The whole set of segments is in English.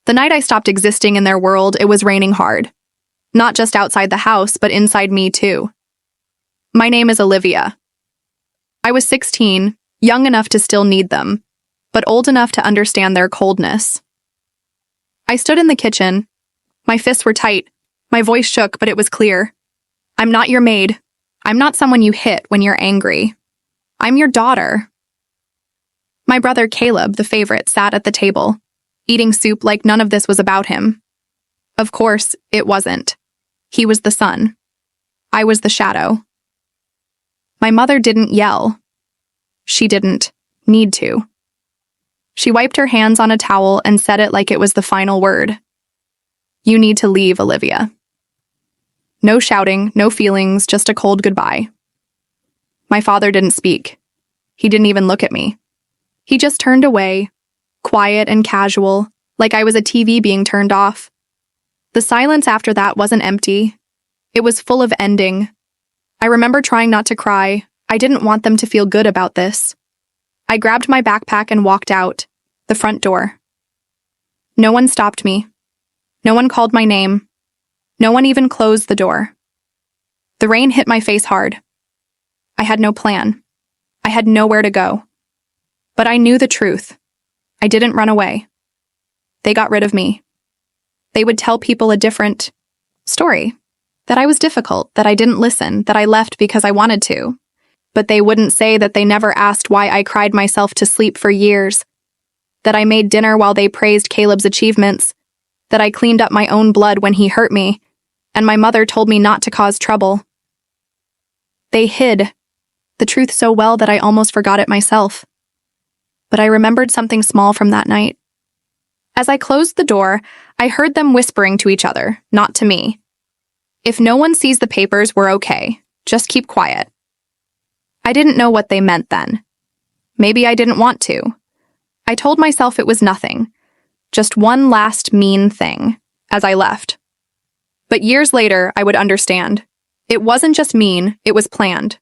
The night I stopped existing in their world, it was raining hard. Not just outside the house, but inside me too. My name is Olivia. I was 16, young enough to still need them, but old enough to understand their coldness. I stood in the kitchen. My fists were tight. My voice shook, but it was clear. I'm not your maid. I'm not someone you hit when you're angry. I'm your daughter. My brother Caleb, the favorite, sat at the table, eating soup like none of this was about him. Of course, it wasn't. He was the sun. I was the shadow. My mother didn't yell. She didn't need to. She wiped her hands on a towel and said it like it was the final word. You need to leave, Olivia. No shouting, no feelings, just a cold goodbye. My father didn't speak. He didn't even look at me. He just turned away, quiet and casual, like I was a TV being turned off. The silence after that wasn't empty. It was full of ending. I remember trying not to cry. I didn't want them to feel good about this. I grabbed my backpack and walked out, the front door. No one stopped me. No one called my name. No one even closed the door. The rain hit my face hard. I had no plan. I had nowhere to go. But I knew the truth. I didn't run away. They got rid of me. They would tell people a different story. That I was difficult, that I didn't listen, that I left because I wanted to. But they wouldn't say that they never asked why I cried myself to sleep for years. That I made dinner while they praised Caleb's achievements. That I cleaned up my own blood when he hurt me. And my mother told me not to cause trouble. They hid the truth so well that I almost forgot it myself. But I remembered something small from that night. As I closed the door, I heard them whispering to each other, not to me. If no one sees the papers, we're okay. Just keep quiet. I didn't know what they meant then. Maybe I didn't want to. I told myself it was nothing. Just one last mean thing, as I left. But years later, I would understand. It wasn't just mean, it was planned.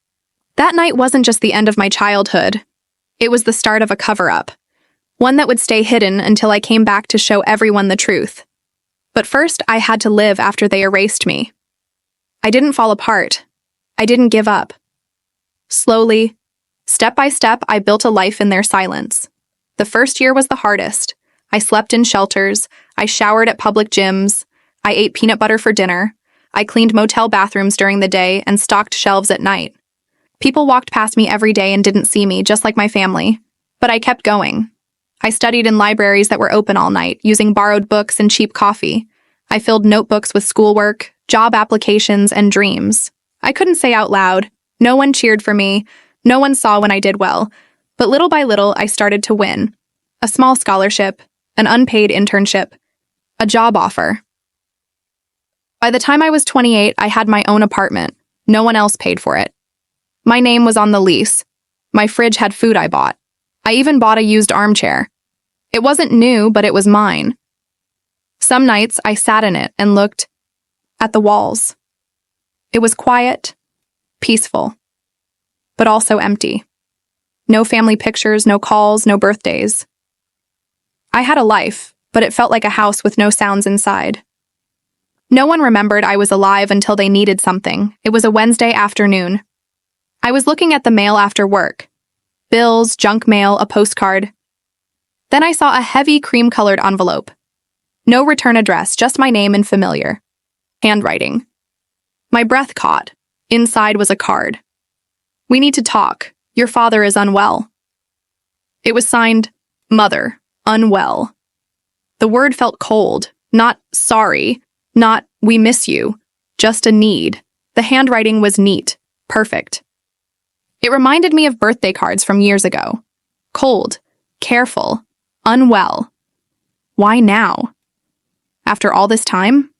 That night wasn't just the end of my childhood. It was the start of a cover-up. One that would stay hidden until I came back to show everyone the truth. But first, I had to live after they erased me. I didn't fall apart. I didn't give up. Slowly, step by step, I built a life in their silence. The first year was the hardest. I slept in shelters. I showered at public gyms. I ate peanut butter for dinner. I cleaned motel bathrooms during the day and stocked shelves at night. People walked past me every day and didn't see me, just like my family. But I kept going. I studied in libraries that were open all night, using borrowed books and cheap coffee. I filled notebooks with schoolwork, job applications, and dreams. I couldn't say out loud. No one cheered for me. No one saw when I did well. But little by little, I started to win. A small scholarship, an unpaid internship, a job offer. By the time I was 28, I had my own apartment. No one else paid for it. My name was on the lease. My fridge had food I bought. I even bought a used armchair. It wasn't new, but it was mine. Some nights, I sat in it and looked at the walls. It was quiet, peaceful, but also empty. No family pictures, no calls, no birthdays. I had a life, but it felt like a house with no sounds inside. No one remembered I was alive until they needed something. It was a Wednesday afternoon. I was looking at the mail after work. Bills, junk mail, a postcard. Then I saw a heavy cream-colored envelope. No return address, just my name and familiar handwriting. My breath caught. Inside was a card. We need to talk. Your father is unwell. It was signed, Mother, unwell. The word felt cold, not sorry, not we miss you, just a need. The handwriting was neat, perfect. It reminded me of birthday cards from years ago. Cold, careful, unwell. Why now? After all this time?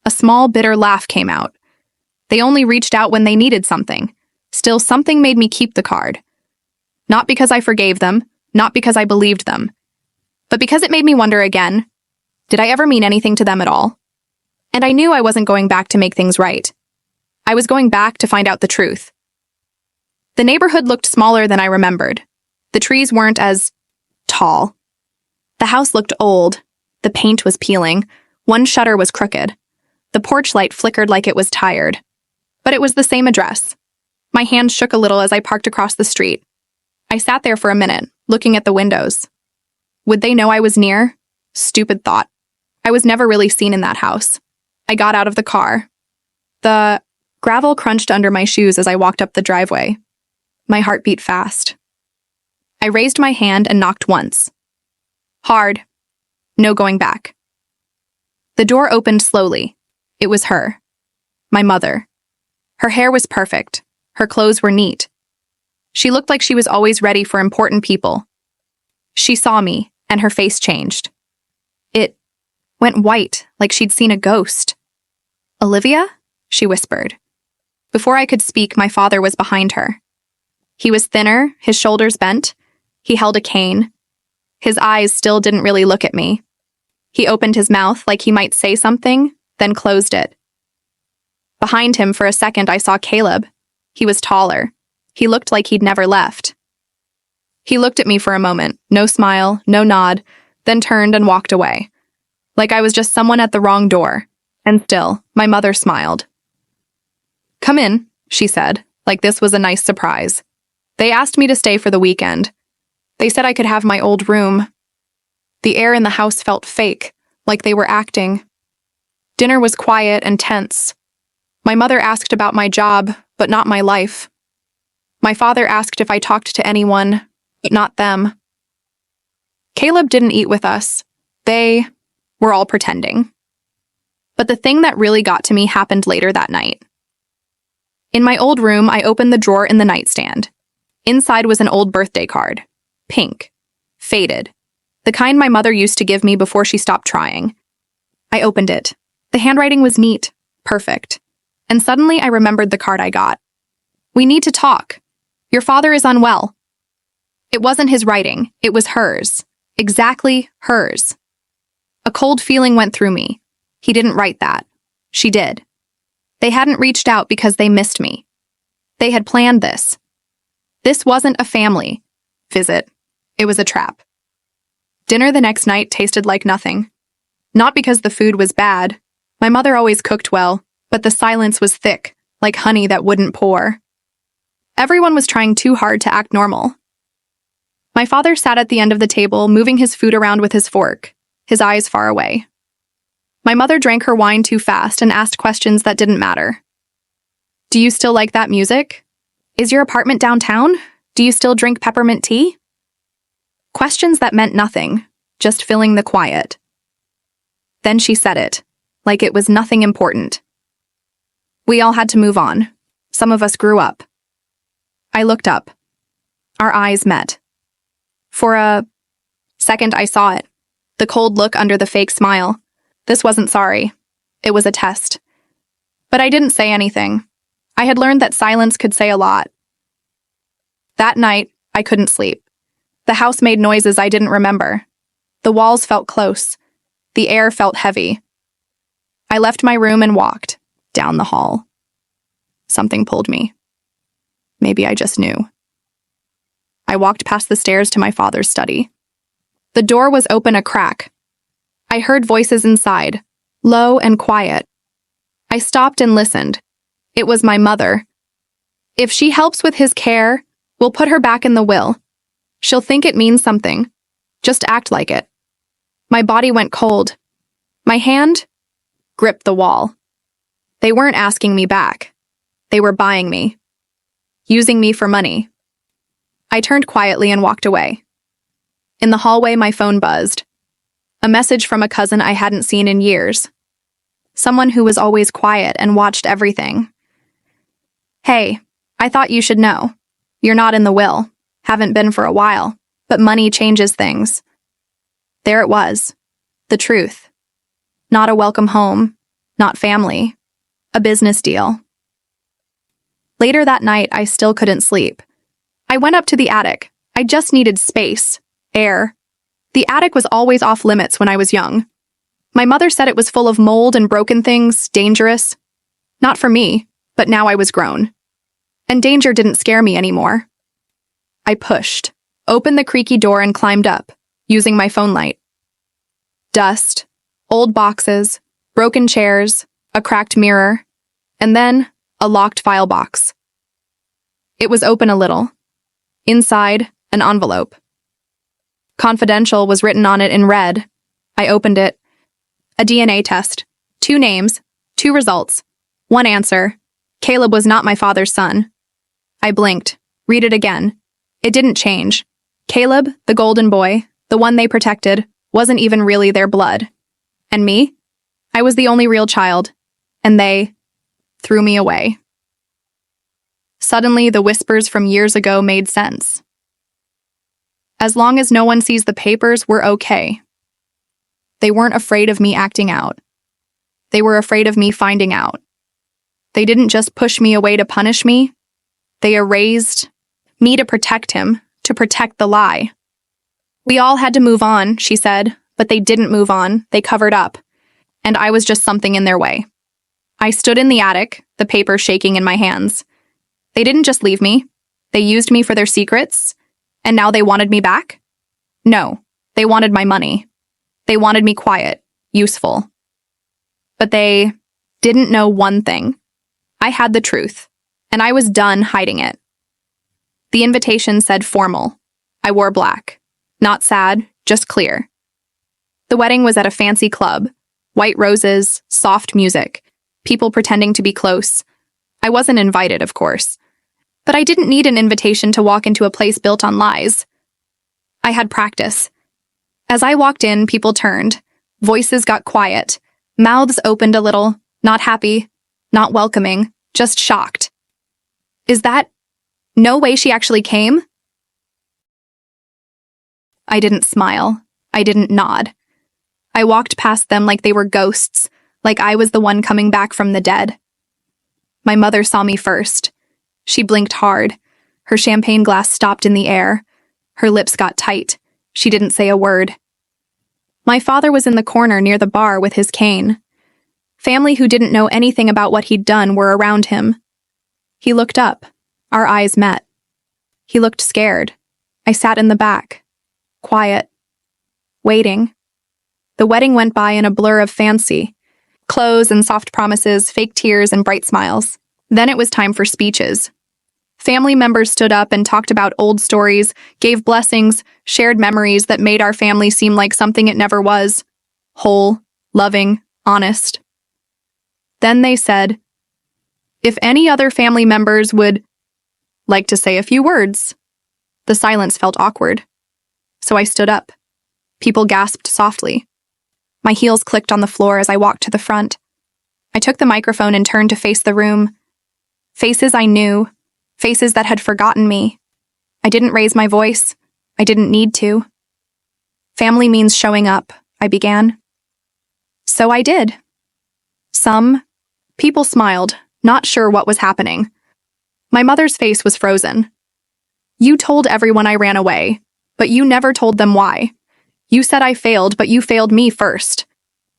A small, bitter laugh came out. They only reached out when they needed something. Still, something made me keep the card. Not because I forgave them, not because I believed them, but because it made me wonder again, did I ever mean anything to them at all? And I knew I wasn't going back to make things right. I was going back to find out the truth. The neighborhood looked smaller than I remembered. The trees weren't as tall. The house looked old. The paint was peeling. One shutter was crooked. The porch light flickered like it was tired. But it was the same address. My hand shook a little as I parked across the street. I sat there for a minute, looking at the windows. Would they know I was near? Stupid thought. I was never really seen in that house. I got out of the car. The gravel crunched under my shoes as I walked up the driveway. My heart beat fast. I raised my hand and knocked once. Hard. No going back. The door opened slowly. It was her. My mother. Her hair was perfect. Her clothes were neat. She looked like she was always ready for important people. She saw me, and her face changed. It went white, like she'd seen a ghost. "Olivia?" she whispered. Before I could speak, my father was behind her. He was thinner, his shoulders bent. He held a cane. His eyes still didn't really look at me. He opened his mouth like he might say something, then closed it. Behind him for a second I saw Caleb. He was taller. He looked like he'd never left. He looked at me for a moment, no smile, no nod, then turned and walked away. Like I was just someone at the wrong door. And still, my mother smiled. "Come in," she said, like this was a nice surprise. They asked me to stay for the weekend. They said I could have my old room. The air in the house felt fake, like they were acting. Dinner was quiet and tense. My mother asked about my job, but not my life. My father asked if I talked to anyone, but not them. Caleb didn't eat with us. They were all pretending. But the thing that really got to me happened later that night. In my old room, I opened the drawer in the nightstand. Inside was an old birthday card. Pink. Faded. The kind my mother used to give me before she stopped trying. I opened it. The handwriting was neat. Perfect. And suddenly I remembered the card I got. "We need to talk. Your father is unwell." It wasn't his writing. It was hers. Exactly hers. A cold feeling went through me. He didn't write that. She did. They hadn't reached out because they missed me. They had planned this. This wasn't a family visit. It was a trap. Dinner the next night tasted like nothing. Not because the food was bad. My mother always cooked well, but the silence was thick, like honey that wouldn't pour. Everyone was trying too hard to act normal. My father sat at the end of the table, moving his food around with his fork, his eyes far away. My mother drank her wine too fast and asked questions that didn't matter. "Do you still like that music? Is your apartment downtown? Do you still drink peppermint tea?" Questions that meant nothing, just filling the quiet. Then she said it, like it was nothing important. "We all had to move on. Some of us grew up." I looked up. Our eyes met. For a second, I saw it. The cold look under the fake smile. This wasn't sorry. It was a test. But I didn't say anything. I had learned that silence could say a lot. That night, I couldn't sleep. The house made noises I didn't remember. The walls felt close. The air felt heavy. I left my room and walked down the hall. Something pulled me. Maybe I just knew. I walked past the stairs to my father's study. The door was open a crack. I heard voices inside, low and quiet. I stopped and listened. It was my mother. "If she helps with his care, we'll put her back in the will. She'll think it means something. Just act like it." My body went cold. My hand gripped the wall. They weren't asking me back. They were buying me. Using me for money. I turned quietly and walked away. In the hallway, my phone buzzed. A message from a cousin I hadn't seen in years. Someone who was always quiet and watched everything. "Hey, I thought you should know. You're not in the will. Haven't been for a while. But money changes things." There it was. The truth. Not a welcome home. Not family. A business deal. Later that night, I still couldn't sleep. I went up to the attic. I just needed space. Air. The attic was always off limits when I was young. My mother said it was full of mold and broken things, dangerous. Not for me, but now I was grown. And danger didn't scare me anymore. I pushed, opened the creaky door and climbed up, using my phone light. dust, old boxes, broken chairs, a cracked mirror, and then a locked file box. It was open a little. Inside, an envelope. Confidential was written on it in red. I opened it. A DNA test. 2 names, 2 results, 1 answer. Caleb was not my father's son. I blinked. Read it again. It didn't change. Caleb, the golden boy, the one they protected, wasn't even really their blood. And me? I was the only real child. And they threw me away. Suddenly, the whispers from years ago made sense. As long as no one sees the papers, we're okay. They weren't afraid of me acting out. They were afraid of me finding out. They didn't just push me away to punish me. They erased me to protect him, to protect the lie. We all had to move on, she said, but they didn't move on. They covered up. And I was just something in their way. I stood in the attic, the paper shaking in my hands. They didn't just leave me. They used me for their secrets. And now they wanted me back? No, they wanted my money. They wanted me quiet, useful. But they didn't know one thing. I had the truth, and I was done hiding it. The invitation said formal. I wore black. Not sad, just clear. The wedding was at a fancy club. White roses, soft music, people pretending to be close. I wasn't invited, of course. But I didn't need an invitation to walk into a place built on lies. I had practice. As I walked in, people turned. Voices got quiet. Mouths opened a little, not happy, not welcoming, just shocked. Is that no way she actually came? I didn't smile. I didn't nod. I walked past them like they were ghosts, like I was the one coming back from the dead. My mother saw me first. She blinked hard. Her champagne glass stopped in the air. Her lips got tight. She didn't say a word. My father was in the corner near the bar with his cane. Family who didn't know anything about what he'd done were around him. He looked up. Our eyes met. He looked scared. I sat in the back. Quiet. Waiting. The wedding went by in a blur of fancy. Clothes and soft promises, fake tears and bright smiles. Then it was time for speeches. Family members stood up and talked about old stories, gave blessings, shared memories that made our family seem like something it never was. Whole, loving, honest. Then they said, if any other family members would like to say a few words. The silence felt awkward. So I stood up. People gasped softly. My heels clicked on the floor as I walked to the front. I took the microphone and turned to face the room. Faces I knew. Faces that had forgotten me. I didn't raise my voice. I didn't need to. Family means showing up, I began. So I did. Some people smiled, not sure what was happening. My mother's face was frozen. You told everyone I ran away, but you never told them why. You said I failed, but you failed me first.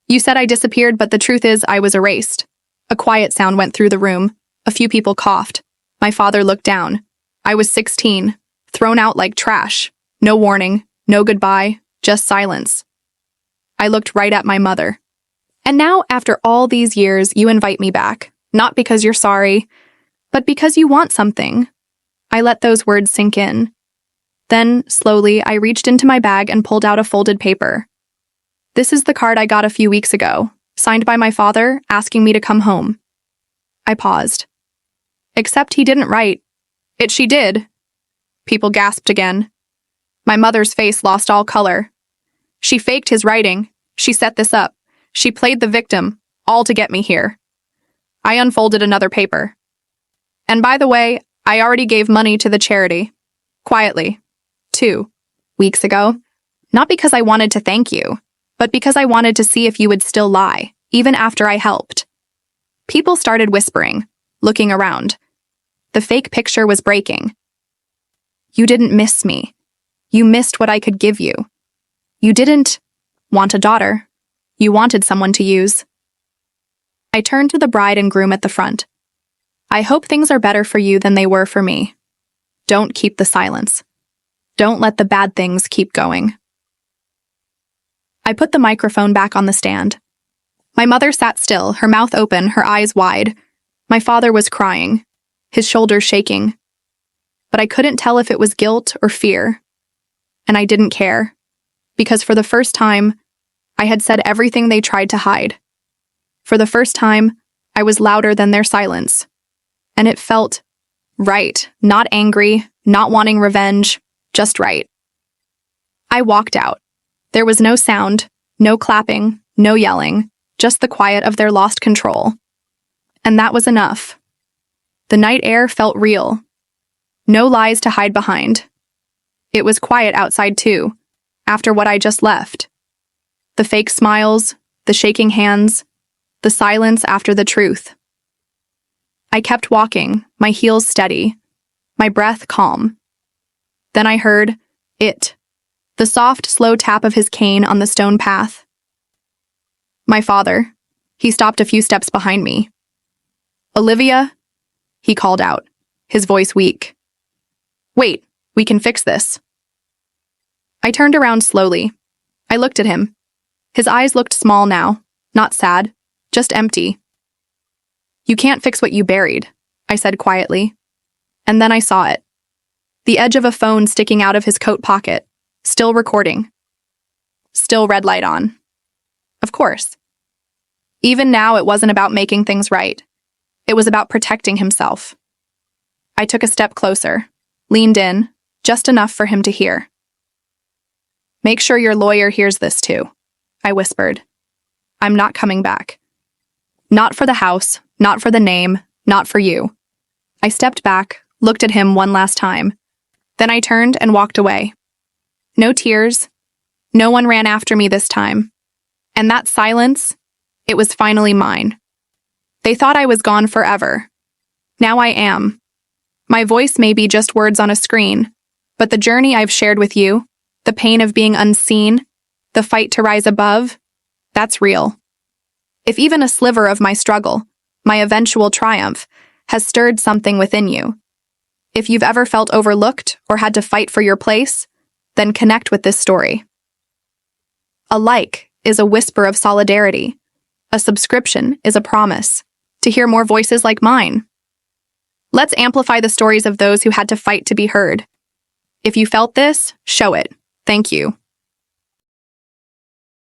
You said I disappeared, but the truth is I was erased. A quiet sound went through the room. A few people coughed. My father looked down. I was 16, thrown out like trash. No warning, no goodbye, just silence. I looked right at my mother. And now, after all these years, you invite me back. Not because you're sorry, but because you want something. I let those words sink in. Then, slowly, I reached into my bag and pulled out a folded paper. This is the card I got a few weeks ago, signed by my father, asking me to come home. I paused. Except he didn't write. She did. People gasped again. My mother's face lost all color. She faked his writing. She set this up. She played the victim, all to get me here. I unfolded another paper. And by the way, I already gave money to the charity. Quietly. 2 weeks ago. Not because I wanted to thank you, but because I wanted to see if you would still lie, even after I helped. People started whispering, looking around. The fake picture was breaking. You didn't miss me. You missed what I could give you. You didn't want a daughter. You wanted someone to use. I turned to the bride and groom at the front. I hope things are better for you than they were for me. Don't keep the silence. Don't let the bad things keep going. I put the microphone back on the stand. My mother sat still, her mouth open, her eyes wide. My father was crying, his shoulders shaking. But I couldn't tell if it was guilt or fear. And I didn't care, because for the first time, I had said everything they tried to hide. For the first time, I was louder than their silence. And it felt right, not angry, not wanting revenge, just right. I walked out. There was no sound, no clapping, no yelling, just the quiet of their lost control. And that was enough. The night air felt real. No lies to hide behind. It was quiet outside too, after what I just left. The fake smiles, the shaking hands, the silence after the truth. I kept walking, my heels steady, my breath calm. Then I heard it, the soft, slow tap of his cane on the stone path. My father. He stopped a few steps behind me. "Olivia?" he called out, his voice weak. "Wait, we can fix this." I turned around slowly. I looked at him. His eyes looked small now, not sad, just empty. "You can't fix what you buried," I said quietly. And then I saw it. The edge of a phone sticking out of his coat pocket, still recording. Still red light on. Of course. Even now, it wasn't about making things right. It was about protecting himself. I took a step closer, leaned in, just enough for him to hear. "Make sure your lawyer hears this too," I whispered. "I'm not coming back. Not for the house, not for the name, not for you." I stepped back, looked at him one last time. Then I turned and walked away. No tears. No one ran after me this time. And that silence, it was finally mine. They thought I was gone forever. Now I am. My voice may be just words on a screen, but the journey I've shared with you, the pain of being unseen, the fight to rise above, that's real. If even a sliver of my struggle, my eventual triumph, has stirred something within you, if you've ever felt overlooked or had to fight for your place, then connect with this story. A like is a whisper of solidarity. A subscription is a promise to hear more voices like mine. Let's amplify the stories of those who had to fight to be heard. If you felt this, show it. Thank you.